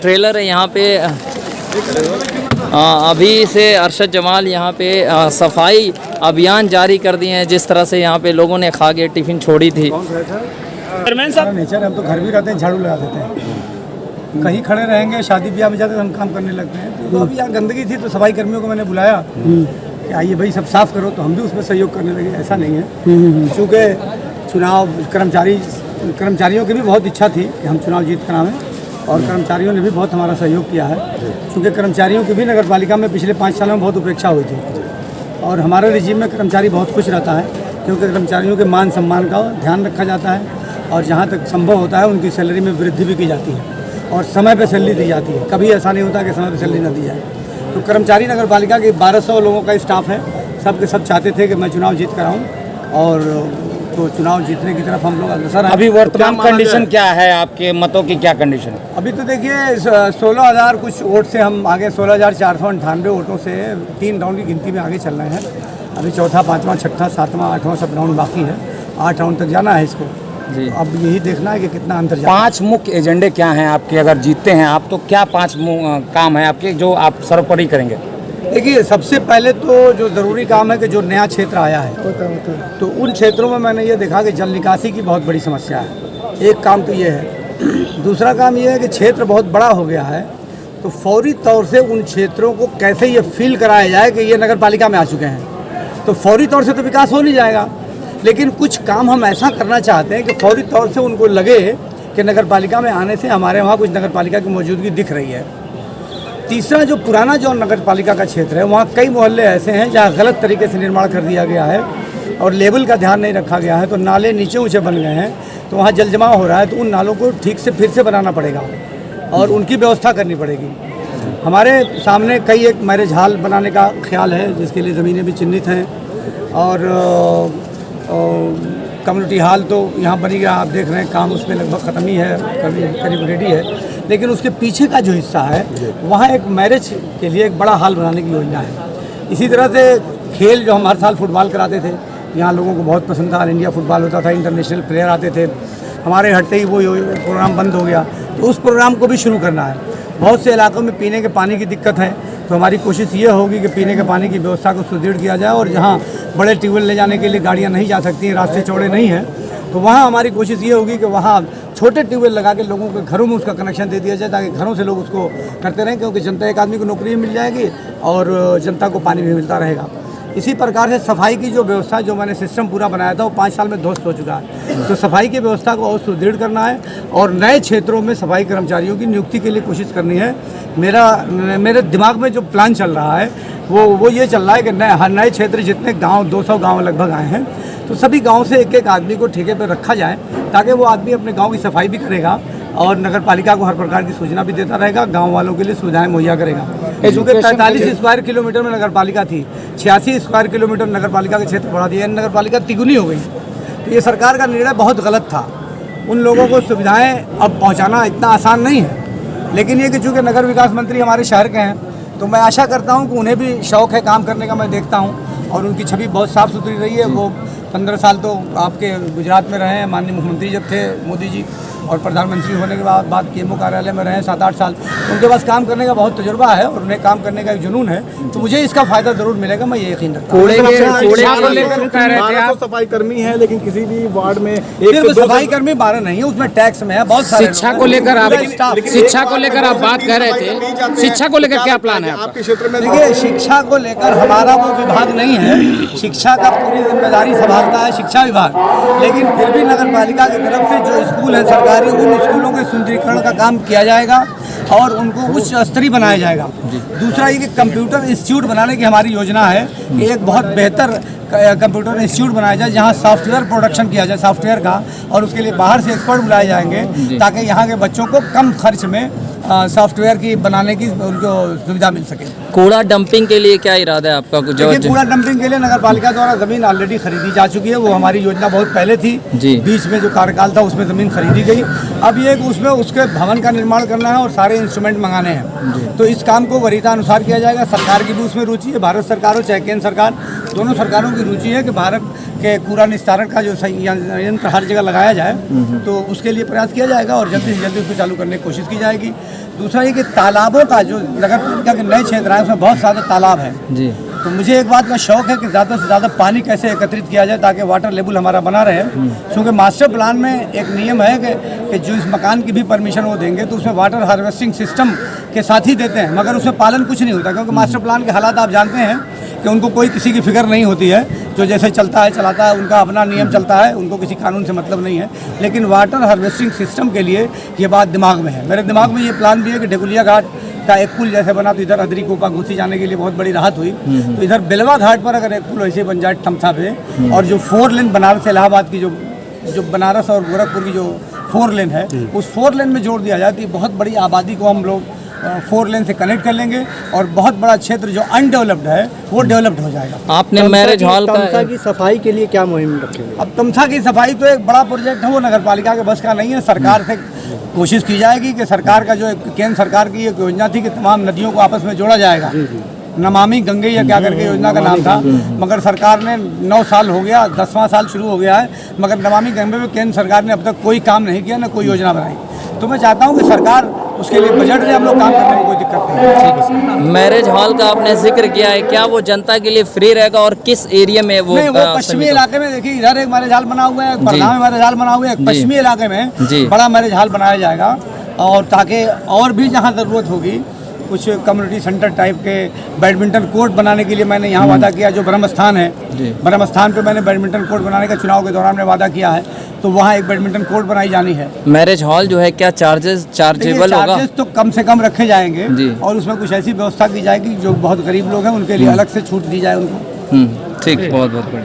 Trailer है यहाँ पे। अभी से अरशद जमाल यहाँ पे सफाई अभियान जारी कर दिए हैं। जिस तरह से यहाँ पे लोगों ने खा के टिफ़िन छोड़ी थी। नेचर हम तो घर भी रहते हैं, झाड़ू लगा देते हैं। कहीं खड़े रहेंगे, शादी ब्याह में जाते हैं, हम काम करने लगते हैं। तो अभी यहाँ गंदगी थी तो सफाई कर्मियों को मैंने बुलाया कि आइए भाई सब साफ़ करो, तो हम भी उसमें सहयोग करने लगे। ऐसा नहीं है, चूँकि चुनाव कर्मचारियों की भी बहुत इच्छा थी कि हम चुनाव जीत कर आवें, और कर्मचारियों ने भी बहुत हमारा सहयोग किया है। क्योंकि कर्मचारियों की भी नगर पालिका में पिछले 5 सालों में बहुत उपेक्षा हुई थी, और हमारे रिजीम में कर्मचारी बहुत खुश रहता है, क्योंकि कर्मचारियों के मान सम्मान का ध्यान रखा जाता है, और जहाँ तक संभव होता है उनकी सैलरी में वृद्धि भी की जाती है, और समय पर सैलरी दी जाती है। कभी ऐसा नहीं होता कि समय पर सैलरी न दी जाए। तो कर्मचारी नगर पालिका के 1200 लोगों का स्टाफ है, सब के सब चाहते थे कि मैं चुनाव जीत कर आऊँ, और तो चुनाव जीतने की तरफ हम लोग अग्रसर हैं। अभी वर्तमान कंडीशन क्या है, आपके मतों की क्या कंडीशन है? अभी तो देखिए 16,000 कुछ वोट से हम आगे, 16,498 वोटों से 3 राउंड की गिनती में आगे चल रहे हैं। अभी चौथा, पाँचवा, छठा, सातवां, आठवां सब राउंड बाकी है। 8 राउंड तक जाना है इसको जी। अब यही देखना है कि कितना अंतर जाता है। 5 मुख्य एजेंडे क्या हैं आपके? अगर जीतते हैं आप तो क्या 5 काम है आपके जो आप सर्वोपरि करेंगे? देखिए, सबसे पहले तो जो ज़रूरी काम है कि जो नया क्षेत्र आया है तो उन क्षेत्रों में मैंने ये देखा कि जल निकासी की बहुत बड़ी समस्या है। एक काम तो ये है। दूसरा काम ये है कि क्षेत्र बहुत बड़ा हो गया है, तो फौरी तौर से उन क्षेत्रों को कैसे ये फील कराया जाए कि ये नगर पालिका में आ चुके हैं। तो फौरी तौर से तो विकास हो नहीं जाएगा, लेकिन कुछ काम हम ऐसा करना चाहते हैं कि फौरी तौर से उनको लगे कि नगर पालिका में आने से हमारे वहाँ कुछ नगर पालिका की मौजूदगी दिख रही है। तीसरा, जो पुराना जो नगर पालिका का क्षेत्र है, वहाँ कई मोहल्ले ऐसे हैं जहाँ गलत तरीके से निर्माण कर दिया गया है और लेवल का ध्यान नहीं रखा गया है, तो नाले नीचे ऊँचे बन गए हैं, तो वहाँ जल जमाव हो रहा है। तो उन नालों को ठीक से फिर से बनाना पड़ेगा और उनकी व्यवस्था करनी पड़ेगी। हमारे सामने कई एक मैरिज हॉल बनाने का ख्याल है, जिसके लिए ज़मीनें भी चिन्हित हैं, और कम्युनिटी हॉल तो यहाँ बनी गया, आप देख रहे हैं काम उसमें लगभग ख़त्म ही है, करीब रेडी है। लेकिन उसके पीछे का जो हिस्सा है वहाँ एक मैरिज के लिए एक बड़ा हॉल बनाने की योजना है। इसी तरह से खेल, जो हम हर साल फुटबॉल कराते थे, यहाँ लोगों को बहुत पसंद था, ऑल इंडिया फुटबॉल होता था, इंटरनेशनल प्लेयर आते थे। हमारे हटते ही वो प्रोग्राम बंद हो गया, तो उस प्रोग्राम को भी शुरू करना है। बहुत से इलाकों में पीने के पानी की दिक्कत है, तो हमारी कोशिश ये होगी कि पीने के पानी की व्यवस्था को सुदृढ़ किया जाए, और जहाँ बड़े ट्यूबवेल ले जाने के लिए गाड़ियाँ नहीं जा सकती हैं, रास्ते चौड़े नहीं हैं, तो वहाँ हमारी कोशिश ये होगी कि वहाँ छोटे ट्यूबवेल लगा के लोगों के घरों में उसका कनेक्शन दे दिया जाए, ताकि घरों से लोग उसको करते रहें, क्योंकि जनता, एक आदमी को नौकरी मिल जाएगी और जनता को पानी भी मिलता रहेगा। इसी प्रकार से सफाई की जो व्यवस्था, जो मैंने सिस्टम पूरा बनाया था, वो 5 साल में ध्वस्त हो चुका है। तो सफाई की व्यवस्था को और सुदृढ़ करना है, और नए क्षेत्रों में सफाई कर्मचारियों की नियुक्ति के लिए कोशिश करनी है। मेरे दिमाग में जो प्लान चल रहा है वो ये चल रहा है कि नए क्षेत्र, जितने गांव, 200 गांव लगभग आए हैं, तो सभी गांव से एक एक आदमी को ठेके पर रखा जाए, ताकि वो आदमी अपने गांव की सफाई भी करेगा और नगर पालिका को हर प्रकार की सूचना भी देता रहेगा, गांव वालों के लिए सुविधाएं मुहैया करेगा। क्योंकि 43 स्क्वायर किलोमीटर में नगर पालिका थी, 86 स्क्वायर किलोमीटर नगर पालिका के क्षेत्र बढ़ा दिया, नगर पालिका तिगुनी हो गई। तो ये सरकार का निर्णय बहुत गलत था। उन लोगों को सुविधाएँ अब पहुँचाना इतना आसान नहीं है, लेकिन ये कि चूँकि नगर विकास मंत्री हमारे शहर के हैं, तो मैं आशा करता हूँ कि उन्हें भी शौक़ है काम करने का। मैं देखता हूँ, और उनकी छवि बहुत साफ़ सुथरी रही है। वो 15 साल तो आपके गुजरात में रहे हैं, माननीय मुख्यमंत्री जब थे मोदी जी, और प्रधानमंत्री होने के बाद केएमओ कार्यालय में रहे 7-8 साल। उनके पास काम करने का बहुत तजुर्बा है, और उन्हें काम करने का एक जुनून है, तो मुझे इसका फ़ायदा ज़रूर मिलेगा, मैं ये यकीन रखता हूँ। सफाई कर्मी है, लेकिन किसी भी वार्ड में सिर्फ सफाई कर्मी 12 नहीं है, उसमें टैक्स में है बहुत सारे। शिक्षा को लेकर आप बात कर रहे थे, शिक्षा को लेकर क्या प्लान है आपके क्षेत्र में? देखिए, शिक्षा को लेकर हमारा वो विभाग नहीं है, शिक्षा का पूरी जिम्मेदारी संभालता है शिक्षा विभाग, लेकिन फिर भी नगर पालिका की तरफ से जो स्कूल है सरकारी, उन स्कूलों के सुंदरीकरण का काम किया जाएगा और उनको उच्च स्तरीय बनाया जाएगा। दूसरा ये कि कंप्यूटर इंस्टीट्यूट बनाने की हमारी योजना है कि एक बहुत बेहतर कंप्यूटर इंस्टीट्यूट बनाया जाए, जहां सॉफ्टवेयर प्रोडक्शन किया जाए सॉफ्टवेयर का, और उसके लिए बाहर से एक्सपर्ट बुलाए जाएंगे, ताकि यहाँ के बच्चों को कम खर्च में सॉफ्टवेयर की बनाने की उनको सुविधा मिल सके। कूड़ा डंपिंग के लिए क्या इरादा है आपका? कूड़ा डंपिंग के लिए नगर पालिका द्वारा जमीन ऑलरेडी खरीदी जा चुकी है, वो हमारी योजना बहुत पहले थी जी। बीच में जो कार्यकाल था उसमें ज़मीन खरीदी गई। अब ये उसमें उसके भवन का निर्माण करना है और सारे इंस्ट्रूमेंट मंगाने हैं, तो इस काम को वरीयता अनुसार किया जाएगा। सरकार की भी उसमें रुचि है, भारत सरकार हो चाहे केंद्र सरकार, दोनों सरकारों की रुचि है कि भारत के कूड़ा निस्तारण का जो यंत्र हर जगह लगाया जाए, तो उसके लिए प्रयास किया जाएगा और जल्दी से जल्दी उसको चालू करने की कोशिश की जाएगी। दूसरा ये कि तालाबों का जो नगर पालिका के नए क्षेत्र हैं उसमें बहुत सारे तालाब हैं जी। तो मुझे एक बात का शौक है कि ज़्यादा से ज़्यादा पानी कैसे एकत्रित किया जाए ताकि वाटर लेवल हमारा बना रहे। क्योंकि मास्टर प्लान में एक नियम है कि जो इस मकान की भी परमिशन वो देंगे तो उसमें वाटर हार्वेस्टिंग सिस्टम के साथ ही देते हैं, मगर उसमें पालन कुछ नहीं होता क्योंकि मास्टर प्लान के हालात आप जानते हैं कि उनको कोई किसी की फिक्र नहीं होती है, जो जैसे चलता है चलाता है, उनका अपना नियम चलता है, उनको किसी कानून से मतलब नहीं है। लेकिन वाटर हार्वेस्टिंग सिस्टम के लिए ये बात दिमाग में है, मेरे दिमाग में ये प्लान भी है कि ढेकुलिया घाट का एक पुल जैसे बना तो इधर अदरी कोपा घुसी जाने के लिए बहुत बड़ी राहत हुई। तो इधर बेलवा घाट पर अगर एक पुल ऐसे बन जाए टमथा पे, और जो 4 लेन बनारस इलाहाबाद की जो बनारस और गोरखपुर की जो 4 लेन है उस 4 लेन में जोड़ दिया जाए तो ये बहुत बड़ी आबादी को हम लोग 4 लेन से कनेक्ट कर लेंगे और बहुत बड़ा क्षेत्र जो अनडेवलप्ड है वो डेवलप्ड हो जाएगा। आपने मैरिज हॉल तमसा का की सफाई के लिए क्या मुहिम रखेंगे? अब तमसा की सफाई तो एक बड़ा प्रोजेक्ट है, वो नगर पालिका के बस का नहीं है। सरकार से कोशिश की जाएगी कि सरकार का जो एक केंद्र सरकार की एक योजना थी कि तमाम नदियों को आपस में जोड़ा जाएगा, नमामि गंगे या क्या करके योजना का नाम था, मगर सरकार ने 9 साल हो गया, 10वां साल शुरू हो गया है, मगर नमामि गंगे में केंद्र सरकार ने अब तक कोई काम नहीं किया, न कोई योजना बनाई। तो मैं चाहता हूँ कि सरकार उसके लिए बजट दे, हम लोग काम करने में कोई दिक्कत नहीं है। मैरिज हॉल का आपने जिक्र किया है, क्या वो जनता के लिए फ्री रहेगा और किस एरिया में वो? नहीं, वो पश्चिमी इलाके में देखिए, इधर एक मैरिज हॉल बना हुआ है, बरना में मैरिज हॉल बना हुआ है, एक पश्चिमी इलाके में बड़ा मैरिज हॉल बनाया जाएगा, और ताकि और भी जहाँ ज़रूरत होगी कुछ कम्युनिटी सेंटर टाइप के बैडमिंटन कोर्ट बनाने के लिए मैंने यहाँ वादा किया। जो ब्रह्म स्थान है, ब्रह्म स्थान पे मैंने बैडमिंटन कोर्ट बनाने का चुनाव के दौरान में वादा किया है, तो वहाँ एक बैडमिंटन कोर्ट बनाई जानी है। मैरिज हॉल जो है क्या चार्जेबल होगा? चार्जेस तो कम से कम रखे जाएंगे और उसमें कुछ ऐसी व्यवस्था की जाएगी जो बहुत गरीब लोग हैं उनके लिए अलग से छूट दी जाए उनको। ठीक, बहुत बहुत बढ़िया।